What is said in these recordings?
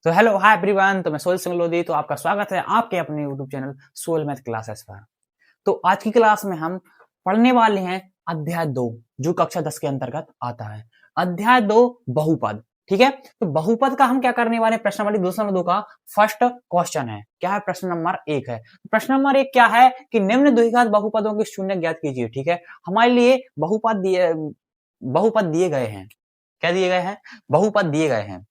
तो hello hi everyone. तो मैं सोल सिंह लोधी। तो आपका स्वागत है आपके अपने YouTube channel soul math classes पर। तो आज की क्लास में हम पढ़ने वाले हैं अध्याय 2 जो कक्षा 10 के अंतर्गत आता है। अध्याय 2 बहुपद। ठीक है, तो बहुपद का हम क्या करने वाले हैं, प्रश्न नंबर 2 का फर्स्ट क्वेश्चन है। क्या है? प्रश्न नंबर 1 है। प्रश्न नंबर 1 क्या है कि निम्न द्विघात बहुपदों के शून्य ज्ञात कीजिए। ठीक है, हमारे लिए बहुपद दिए गए हैं। क्या दिए गए हैं? बहुपद दिए गए हैं।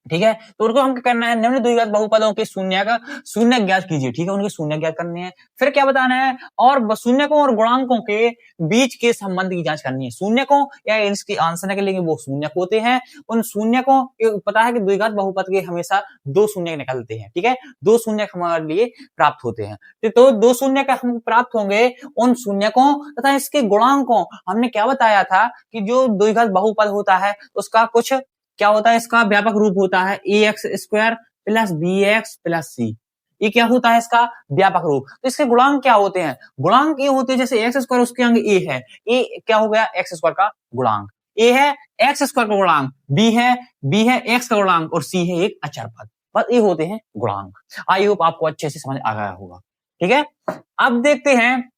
ठीक है, तो उनको हम क्या करना है, निम्न द्विघात बहुपदों के शून्य ज्ञात कीजिए। ठीक है, उनके शून्य ज्ञात करने हैं। फिर क्या बताना है, और शून्यकों और गुणांकों के बीच के संबंध की जांच करनी है। शून्यकों या इसके आंसर के लिए वो शून्यक होते हैं। उन शून्यकों, पता है कि द्विघात बहुपद के हमेशा दो शून्य निकलते हैं। ठीक है, दो शून्यक हमारे लिए प्राप्त होते हैं। तो दो शून्यक हम प्राप्त होंगे उन शून्यकों तथा इसके गुणांकों। हमने क्या बताया था कि जो द्विघात बहुपद होता है उसका कुछ क्या होता है, इसका व्यापक रूप होता है ax² plus bx plus c। ये क्या होता है, इसका व्यापक रूप। तो इसके गुणांक क्या होते हैं? गुणांक ये होते हैं जैसे x² उसके अंग a है, a क्या हो गया, x² का गुणांक। a है x² का गुणांक, b है x का गुणांक और c है एक अचर पद। बस ये होते हैं गुणांक। आई होप आपको अच्छे से समझ आ गया होगा। ठीक है, अब देखते हैं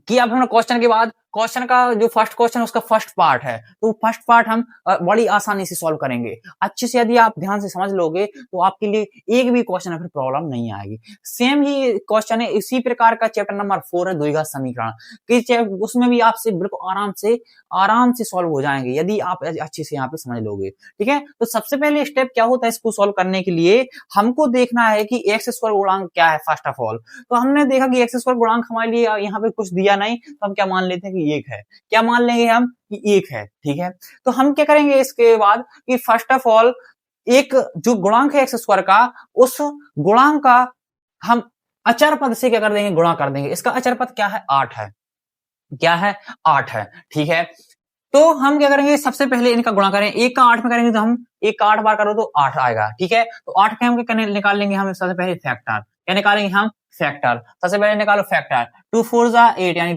कि अब हम क्वेश्चन के बाद क्वेश्चन का जो फर्स्ट क्वेश्चन उसका फर्स्ट पार्ट है, तो फर्स्ट पार्ट हम बड़ी आसानी से सॉल्व करेंगे। अच्छे से यदि आप ध्यान से समझ लोगे तो आपके लिए एक भी क्वेश्चन फिर प्रॉब्लम नहीं आएगी। सेम ही क्वेश्चन है, इसी प्रकार का चैप्टर नंबर 4 है द्विघात समीकरण कि उसमें भी आपसे बिल्कुल आराम से सॉल्व हो जाएंगे यदि आप अच्छे से यहाँ पे समझ लोगे। ठीक है, तो सबसे पहले स्टेप क्या होता है, इसको सॉल्व करने के लिए हमको देखना है कि x² गुणांक क्या है। फर्स्ट ऑफ ऑल तो हमने देखा कि x² गुणांक हमारे लिए यहाँ पे कुछ दिया नहीं, तो हम क्या मान लेते हैं कि 1 है। क्या मान लेंगे हम कि 1 है। ठीक है, तो हम क्या करेंगे इसके बाद कि फर्स्ट ऑफ ऑल एक जो गुणांक है x² का, उस गुणांक का हम अचर पद से क्या कर देंगे, गुणा कर देंगे। इसका अचर पद क्या है, 8 है। क्या है, 8 है। ठीक है, तो हम क्या करेंगे, सबसे पहले इनका गुणा करें। 1 का 8 में करेंगे तो हम 1 का 8 बार करो तो 8 आएगा। ठीक है, तो 8 के हम क्या निकाल लेंगे, हम सबसे पहले फैक्टर। क्या निकालेंगे हम, फैक्टर। सबसे पहले निकालो फैक्टर। 2 4 जा 8 यानी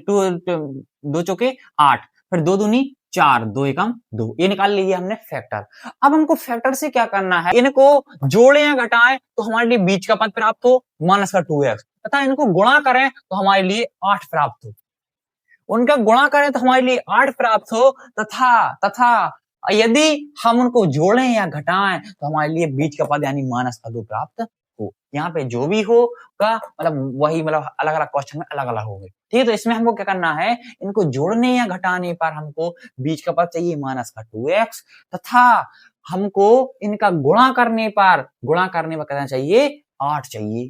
2 चौके 8, फिर 2 दूनी 4, 2 एकम 2। ये निकाल लीजिए हमने फैक्टर। अब हमको फैक्टर से क्या करना है, इनको जोड़े या घटाएं तो हमारे लिए बीच का पद प्राप्त हो माइनस का 2x, तथा इनको गुणा करें तो हमारे लिए 8 प्राप्त हो। उनका गुणा करें तो हमारे लिए 8 प्राप्त हो, तथा यदि हम उनको जोड़ें या घटाएं तो हमारे लिए बीच का पद यानी माइनस का 2 प्राप्त हो। यहाँ पे जो भी हो का मतलब वही, मतलब अलग अलग क्वेश्चन में अलग अलग हो गए। ठीक है, तो इसमें हमको क्या करना है, इनको जोड़ने या घटाने पर हमको बीच का पद चाहिए माइनस का 2x, तथा हमको इनका गुणा करने पर करना चाहिए 8 चाहिए।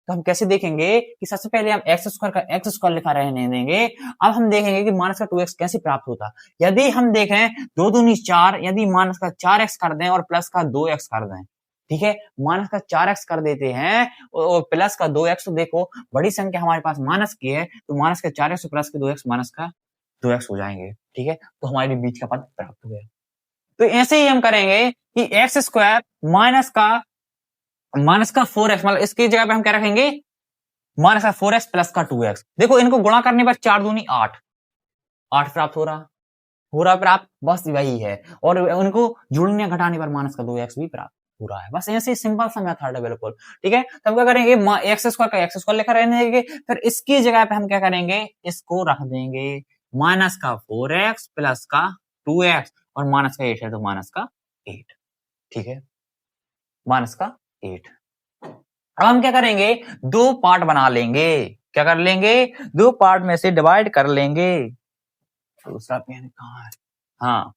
तो हम कैसे देखेंगे कि सबसे पहले हम x² का x² लिखा रहने देंगे। अब हम देखेंगे कि माइनस का 2x कैसे प्राप्त होता। यदि हम देखें 2 दूनी 4, यदि माइनस का 4x कर दें और प्लस का 2x कर दें। ठीक है, माइनस का 4x कर देते हैं और प्लस का 2x, तो देखो बड़ी संख्या हमारे पास माइनस की है, तो माइनस का 4x प्लस के 2x माइनस का 2x हो जाएंगे। ठीक है, तो हमारे बीच का पद प्राप्त हो गया। तो ऐसे ही हम करेंगे कि x² माइनस का 4x, मतलब इसकी जगह पे हम क्या रखेंगे, माइनस का 4x प्लस का 2x। देखो इनको गुणा करने पर 4 दूनी 8 प्राप्त हो रहा प्राप्त, बस वही है। और उनको जोड़ने घटाने पर माइनस का 2x भी प्राप्त हो रहा है। बस ऐसे सिंपल सा मेथड है बिल्कुल। ठीक है, तो हम क्या करेंगे, x² का x² लिखा रहने देंगे, फिर इसकी जगह पे हम क्या करेंगे, इसको रख देंगे माइनस का 4x प्लस का 2x, और माइनस का 8 है तो माइनस का 8। ठीक है, माइनस का 8। अब हम क्या करेंगे, 2 पार्ट बना लेंगे। क्या कर लेंगे, 2 पार्ट में से डिवाइड कर लेंगे। दूसरा पेन कहां है, हाँ,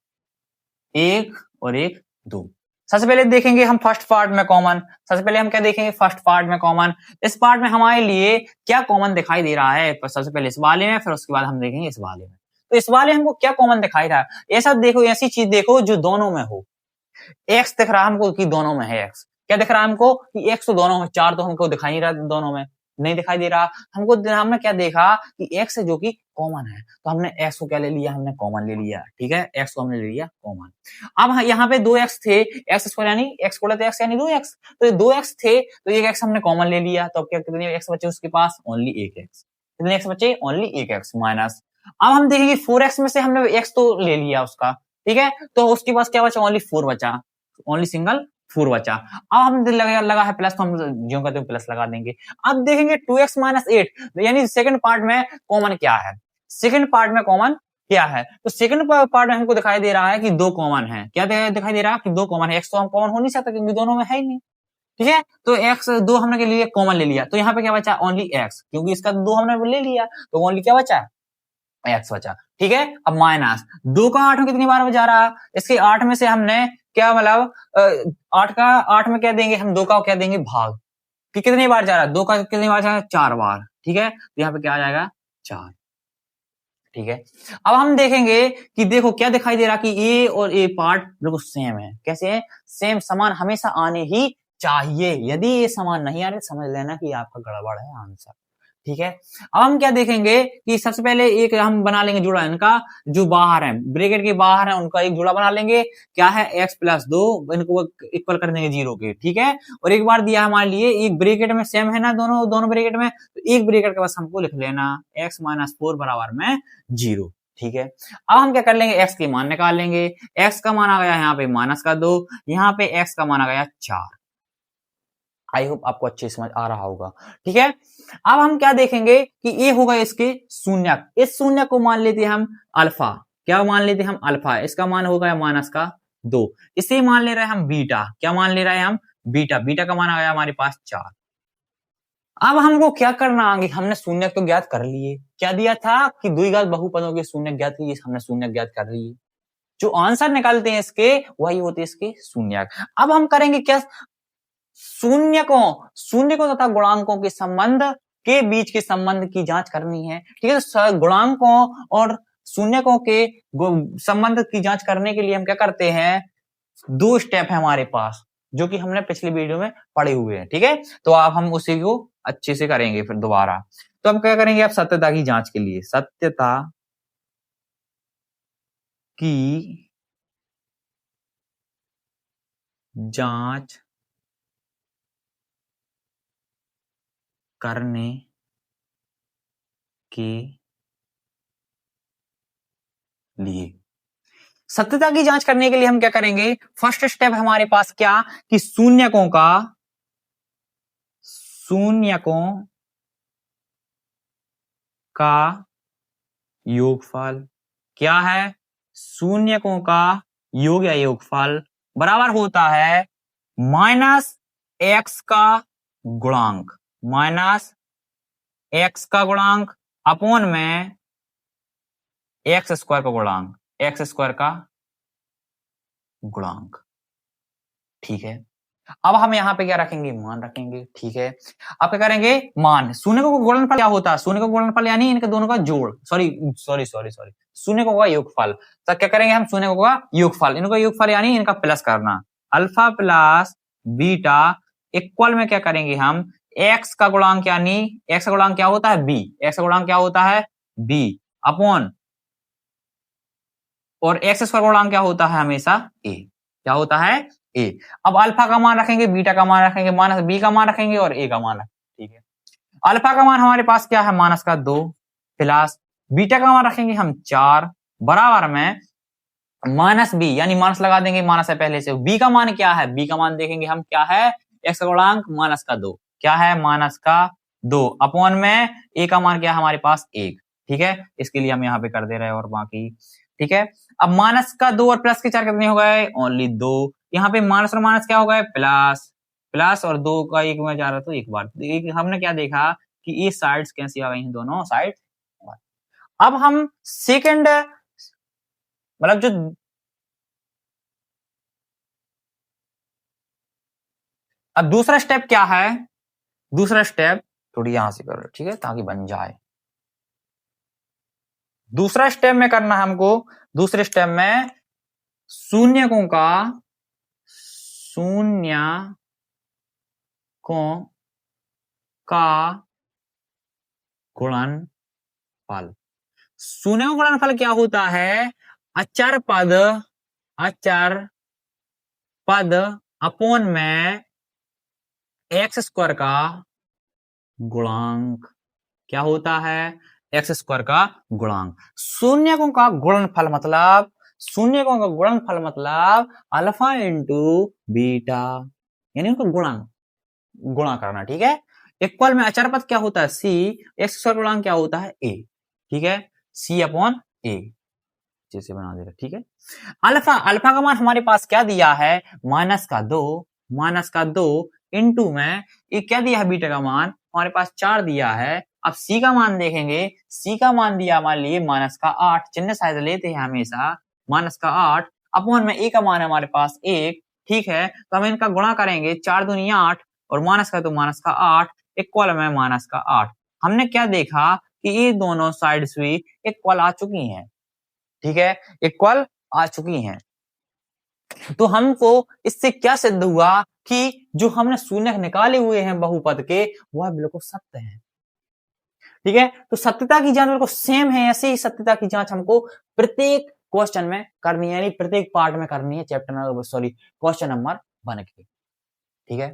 1 और 1 2। सबसे पहले देखेंगे हम फर्स्ट पार्ट में कॉमन। सबसे पहले हम क्या देखेंगे, फर्स्ट पार्ट में कॉमन। इस पार्ट में हमारे लिए क्या कॉमन दिखाई दे रहा है, सबसे पहले इस वाले में, फिर उसके बाद हम देखेंगे इस वाले में। तो इस वाले हमको क्या कॉमन दिखाई रहा है, ऐसा देखो, ऐसी चीज देखो जो दोनों में हो। एक्स दिख रहा है हमको कि दोनों में है एक्स। क्या दिख रहा है हमको कि एक्स तो दोनों में, 4 तो हमको दिखाई नहीं रहा, दोनों में नहीं दिखाई दे रहा हमको। हमने क्या देखा कि एक्स है जो कि कॉमन है, तो हमने एक्स को क्या ले लिया, हमने कॉमन ले लिया। ठीक है, एक्स को हमने ले लिया कॉमन। अब यहाँ पे 2x थे, x² यानी x को लेते x यानी 2x, तो 2x थे तो एक x हमने कॉमन ले लिया। तो अब क्या, कितने x बचे उसके पास, ओनली 1x। कितने x बचे, ओनली 1x माइनस। अब हम देखेंगे 4x में से हमने x तो ले लिया उसका। ठीक है, तो उसके पास क्या बचा, ओनली 4 बचा, ओनली सिंगल 4 बचा। अब हम लगा है प्लस, तो हम जो कहते हैं प्लस लगा देंगे। अब देखेंगे 2x माइनस 8, यानी सेकंड पार्ट में कॉमन क्या है, सेकंड पार्ट में कॉमन क्या है, तो सेकंड पार्ट में हमको दिखाई दे रहा है कि 2 कॉमन है। क्या दिखाई दे रहा है कि 2 कॉमन है। x तो हम कॉमन हो नहीं सकता क्योंकि दोनों में है ही नहीं, ठीक है। तो x 2 हमने के लिए कॉमन ले लिया, तो यहाँ पे क्या बचा, ओनली x, क्योंकि इसका 2 हमने ले लिया तो ओनली क्या बचा, x बचा, ठीक है। अब माइनस 2 का 8 में कितनी बार जा रहा, इसके 8 में से हमने क्या मतलब 8 में क्या देंगे हम, 2 का क्या देंगे भाग, कि कितनी बार जा रहा है, 2 का कितनी बार जा रहा है, 4 बार, ठीक है। तो यहाँ पे क्या आ जाएगा 4, ठीक है। अब हम देखेंगे कि देखो क्या दिखाई दे रहा कि ए और ए पार्ट बिल्कुल सेम है। कैसे है, सेम, समान हमेशा आने ही चाहिए। यदि ये समान नहीं आ रहे समझ लेना कि आपका गड़बड़ है आंसर, ठीक है। अब हम क्या देखेंगे कि सबसे पहले एक हम बना लेंगे जुड़ा, इनका जो बाहर है, ब्रैकेट के बाहर है उनका एक जुड़ा बना लेंगे। क्या है, x प्लस 2, इनको इक्वल कर देंगे 0 के, ठीक है। और एक बार दिया हमारे लिए, एक ब्रैकेट में सेम है ना, दोनों ब्रैकेट में, तो एक ब्रैकेट के बस हमको लिख लेना x माइनस 4 बराबर में 0, ठीक है। अब हम क्या कर लेंगे, x के मान निकाल लेंगे। x का मान आ गया यहाँ पे माइनस का 2, यहाँ पे x का मान आ गया 4। आई होप आपको अच्छे समझ आ रहा होगा, ठीक है। अब हम क्या देखेंगे कि ये होगा इसके शून्यक, इस शून्यक को मान लेते हैं हम अल्फा, क्या मान लेते हैं हम अल्फा, इसका मान होगा माइनस का 2, इसे मान ले रहे हैं हम बीटा, क्या मान ले रहे हैं हम बीटा, बीटा का मान आ गया हमारे पास 4। अब हमको क्या करना आगे, हमने शून्यक तो ज्ञात कर लिए, क्या दिया था कि द्विघात बहुपदों के शून्यक ज्ञात कीजिए, हमने शून्यक ज्ञात कर लिए। जो आंसर निकालते हैं इसके वही होते हैं इसके शून्यक। अब हम करेंगे क्या, शून्यकों तथा गुणांकों के संबंध के बीच के संबंध की जांच करनी है, ठीक है। तो गुणांकों और शून्यकों के संबंध की जांच करने के लिए हम क्या करते हैं, 2 स्टेप है हमारे पास जो कि हमने पिछली वीडियो में पढ़े हुए हैं, ठीक है। तो अब हम उसी को अच्छे से करेंगे फिर दोबारा। तो हम क्या करेंगे, अब सत्यता की जांच के लिए, सत्यता की जांच करने के लिए, सत्यता की जांच करने के लिए हम क्या करेंगे, फर्स्ट स्टेप हमारे पास क्या कि शून्यकों का योगफल, क्या है, शून्यकों का योग या योगफल बराबर होता है माइनस एक्स का गुणांक, माइनस एक्स का गुणांक अपॉन में एक्स स्क्वायर का गुणांक, एक्स स्क्वायर का गुणांक, ठीक है। अब हम यहाँ पे क्या रखेंगे, मान रखेंगे, ठीक है। अब क्या करेंगे, मान, शून्यकों का गुणनफल क्या होता है, शून्यकों का गुणनफल यानी इनके दोनों का जोड़, सॉरी शून्यकों का योगफल। तो क्या करेंगे हम, शून्यकों का योगफल, इनका योगफल यानी इनका प्लस करना, अल्फा प्लस बीटा इक्वल में क्या करेंगे हम, एक्स का गुणांक यानी एक्स का गुणांक क्या होता है बी, एक्स का गुणांक क्या होता है बी अपॉन, और एक्स स्क्वायर का गुणांक क्या होता है हमेशा ए, क्या होता है ए। अब अल्फा का मान रखेंगे, बीटा का मान रखेंगे, माइनस बी का मान रखेंगे और ए का मान रखेंगे, ठीक है। अल्फा का मान हमारे पास क्या है, माइनस का 2 प्लस बीटा का मान रखेंगे हम 4 बराबर में माइनस बी, यानी माइनस लगा देंगे, माइनस है पहले से। बी का मान क्या है, बी का मान देखेंगे हम क्या है, एक्स का गुणांक माइनस का 2, क्या है माइनस का 2 अपॉन में ए का मान क्या है हमारे पास 1, ठीक है। इसके लिए हम यहाँ पे कर दे रहे हैं और बाकी, ठीक है। अब माइनस का 2 और प्लस के 4 कितने हो गए, ओनली 2। यहाँ पे माइनस और माइनस क्या हो गए, प्लस प्लस, और 2 का 1 में जा रहा तो एक बार हमने क्या देखा कि ये साइड्स कैसी आ गई हैं, दोनों साइड। अब हम सेकंड मतलब जो अब दूसरा स्टेप क्या है, दूसरा स्टेप थोड़ी यहां से करो, ठीक है, ताकि बन जाए। दूसरा स्टेप में करना है हमको, दूसरे स्टेप में शून्यकों का गुणनफल, शून्य गुणनफल क्या होता है, अचर पद अपॉन में एक्स स्क्वायर का गुणांक, क्या होता है एक्स स्क्वायर का गुणांक। शून्यकों का गुणनफल मतलब शून्य का गुणनफल मतलब अल्फा इंटू बीटा, यानी उनका गुणा करना, ठीक है। इक्वल में अचर पद क्या होता है सी, एक्स स्क्वायर गुणांक क्या होता है ए, ठीक है, सी अपॉन ए, जैसे बना देगा, ठीक है। अल्फा का मान हमारे पास क्या दिया है, माइनस का दो इंटू में ये क्या दिया है, बीटा का मान हमारे पास 4 दिया है। अब सी का मान देखेंगे, सी का मान दिया मान लिए -8, चिन्ह शायद लेते हैं हमेशा, -8 अपॉन में ए का मान है हमारे पास 1, ठीक है। तो हम इनका गुणा करेंगे, 4 दूनी 8 और माइनस का तो -8 इक्वल में -8। हमने क्या देखा कि ये दोनों साइड्स भी इक्वल आ चुकी हैं, ठीक है, इक्वल आ चुकी हैं। तो हमको इससे क्या सिद्ध हुआ कि जो हमने शून्य निकाले हुए हैं बहुपद के वह बिल्कुल सत्य है, ठीक है। तो सत्यता की जांच बिल्कुल सेम है, ऐसे ही सत्यता की जांच हमको प्रत्येक क्वेश्चन में करनी है, यानी प्रत्येक पार्ट में करनी है, चैप्टर नंबर क्वेश्चन नंबर 1 की, ठीक है।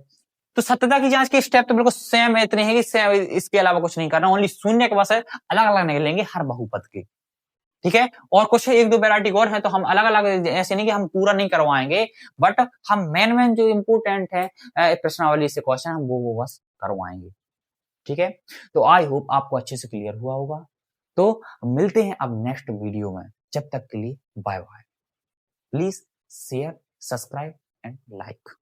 तो सत्यता की जांच के स्टेप तो बिल्कुल सेम है, इतने हैं कि सेम, इसके अलावा कुछ नहीं करना, ओनली शून्य के बस अलग अलग निकलेंगे हर बहुपद के, ठीक है। और कुछ 1-2 वैरायटी और है तो हम अलग अलग, ऐसे नहीं कि हम पूरा नहीं करवाएंगे, बट हम मेन जो इंपोर्टेंट है प्रश्नावली से क्वेश्चन हम वो बस करवाएंगे, ठीक है। तो आई होप आपको अच्छे से क्लियर हुआ होगा। तो मिलते हैं अब नेक्स्ट वीडियो में, जब तक के लिए bye bye. Please share, subscribe and like.